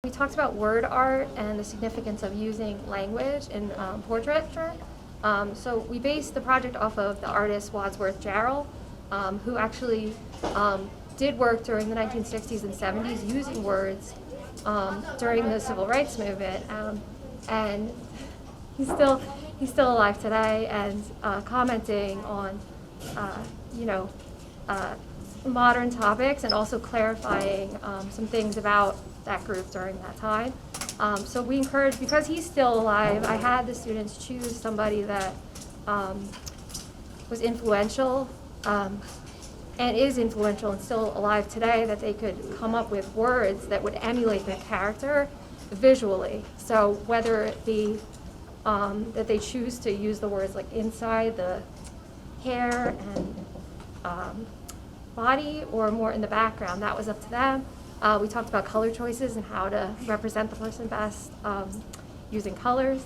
We talked about word art and the significance of using language in portraiture. So we based the project off of the artist Wadsworth Jarrell, who actually did work during the 1960s and 70s using words during the civil rights movement, and he's still alive today and commenting on you know modern topics and also clarifying some things about that group during that time. So we encourage, because he's still alive, I had the students choose somebody that was influential and is influential and still alive today, that they could come up with words that would emulate their character visually. So whether it be that they choose to use the words like inside the hair and body, or more in the background, that was up to them. We talked about color choices and how to represent the person best using colors.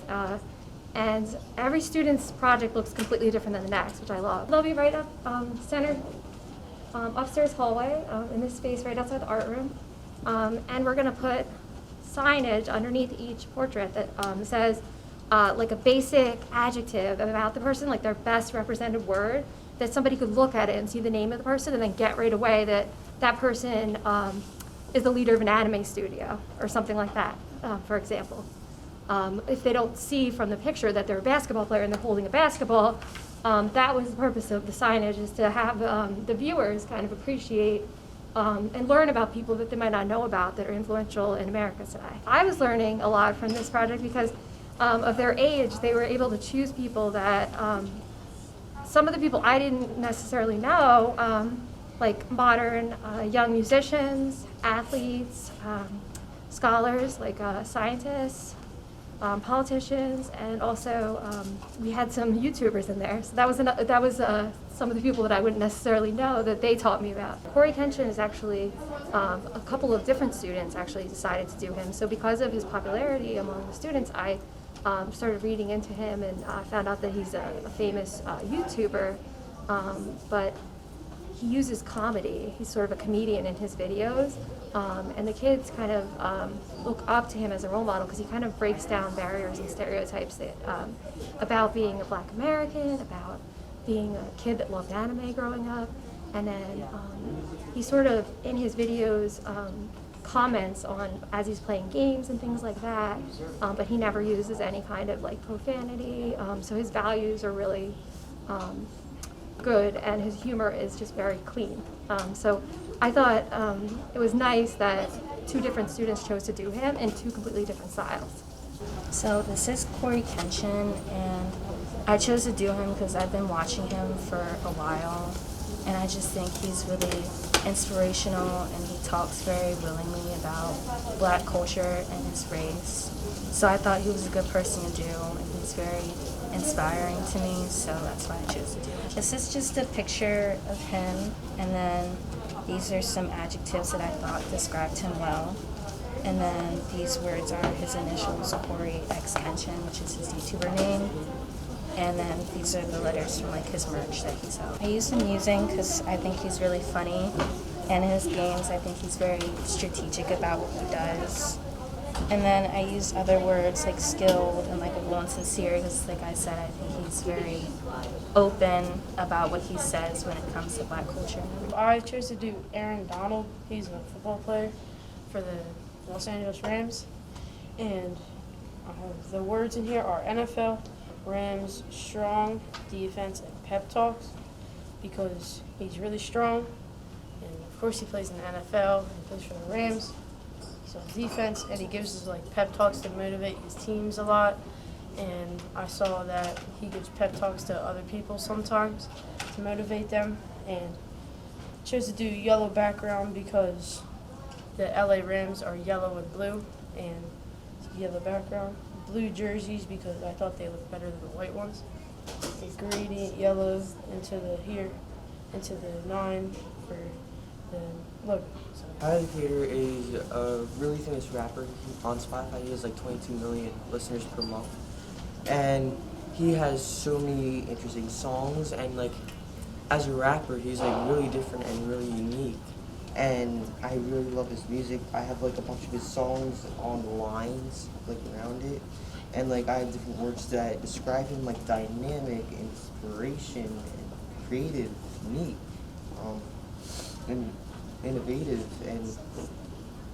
And every student's project looks completely different than the next, which I love. They'll be right up centered upstairs hallway in this space right outside the art room. And we're going to put signage underneath each portrait that says like a basic adjective about the person, like their best represented word, that somebody could look at it and see the name of the person and then get right away that that person is the leader of an anime studio or something like that, for example. If they don't see from the picture that they're a basketball player and they're holding a basketball, that was the purpose of the signage, is to have the viewers kind of appreciate and learn about people that they might not know about that are influential in America today. I was learning a lot from this project because of their age. They were able to choose people that, some of the people I didn't necessarily know, like modern young musicians, athletes, scholars, like scientists, politicians, and also we had some YouTubers in there. So that was some of the people that I wouldn't necessarily know that they taught me about. Corey Kenshin is actually, a couple of different students actually decided to do him. So because of his popularity among the students, I started reading into him and found out that he's a famous YouTuber, but he uses comedy. He's sort of a comedian in his videos, and the kids kind of look up to him as a role model because he kind of breaks down barriers and stereotypes that, about being a Black American, about being a kid that loved anime growing up, and then he sort of, in his videos, comments on as he's playing games and things like that, but he never uses any kind of like profanity, so his values are really good, and his humor is just very clean. So I thought it was nice that two different students chose to do him in two completely different styles. So this is Corey Kenshin, and I chose to do him because I've been watching him for a while, and I just think he's really inspirational, and he talks very willingly about Black culture and his race. So I thought he was a good person to do, and he's very inspiring to me, so that's why I chose to do it. This is just a picture of him, and then these are some adjectives that I thought described him well. And then these words are his initials, Corey X Kenshin, which is his YouTuber name. And then these are the letters from like his merch that he sells. I use him using because I think he's really funny, and in his games I think he's very strategic about what he does. And then I use other words like skilled and like real and sincere because, like I said, I think he's very open about what he says when it comes to Black culture. I chose to do Aaron Donald. He's a football player for the Los Angeles Rams. And the words in here are NFL, Rams, strong, defense, and pep talks, because he's really strong. And of course he plays in the NFL, he plays for the Rams. He's on defense, and he gives us like pep talks to motivate his teams a lot. And I saw that he gives pep talks to other people sometimes to motivate them. And chose to do yellow background because the LA Rams are yellow and blue, and yellow background. Blue jerseys because I thought they looked better than the white ones. The gradient yellow into the 9 for the logo. Tyler the Creator is a really famous rapper on Spotify. He has like 22 million listeners per month, and he has so many interesting songs, and like as a rapper he's like really different and really unique, and I really love his music. I have like a bunch of his songs on the lines, like around it, and like I have different words that describe him, like dynamic, inspiration, and creative, neat, and innovative. And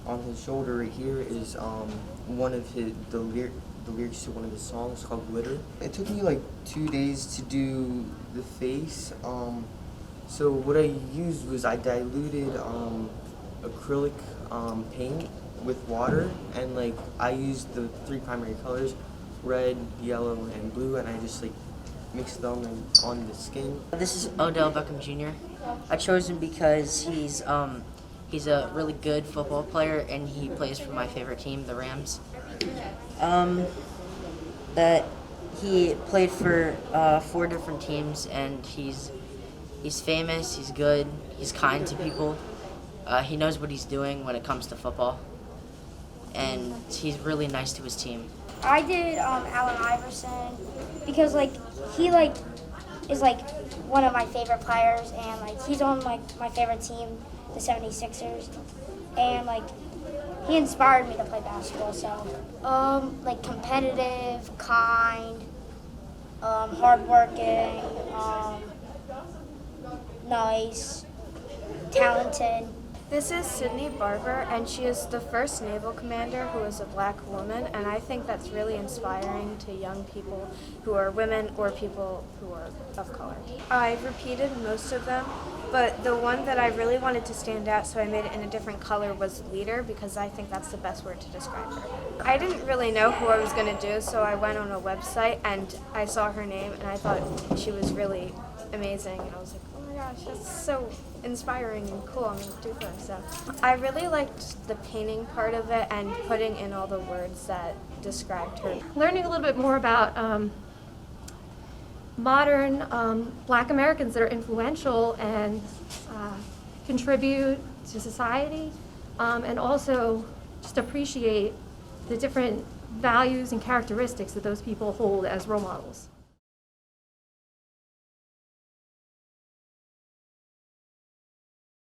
on his shoulder right here is one of the lyrics to one of his songs called Glitter. It took me like 2 days to do the face. So what I used was I diluted acrylic paint with water, and like I used the 3 primary colors, red, yellow, and blue, and I just like mixed them on the skin. This is Odell Beckham Jr. I chose him because he's a really good football player, and he plays for my favorite team, the Rams. That he played for 4 different teams, and he's famous, he's good, he's kind to people. He knows what he's doing when it comes to football, and he's really nice to his team. I did Allen Iverson because he is one of my favorite players, and he's on my favorite team, the 76ers, and he inspired me to play basketball. So competitive, kind, hardworking, nice, talented. This is Sydney Barber, and she is the first naval commander who is a black woman, and I think that's really inspiring to young people who are women or people who are of color. I've repeated most of them, but the one that I really wanted to stand out, so I made it in a different color, was leader, because I think that's the best word to describe her. I didn't really know who I was going to do, so I went on a website and I saw her name, and I thought she was really amazing, and I was like, oh my gosh, that's so inspiring and cool. I'm going to do her. So I really liked the painting part of it and putting in all the words that described her. Learning a little bit more about modern Black Americans that are influential and contribute to society, and also just appreciate the different values and characteristics that those people hold as role models.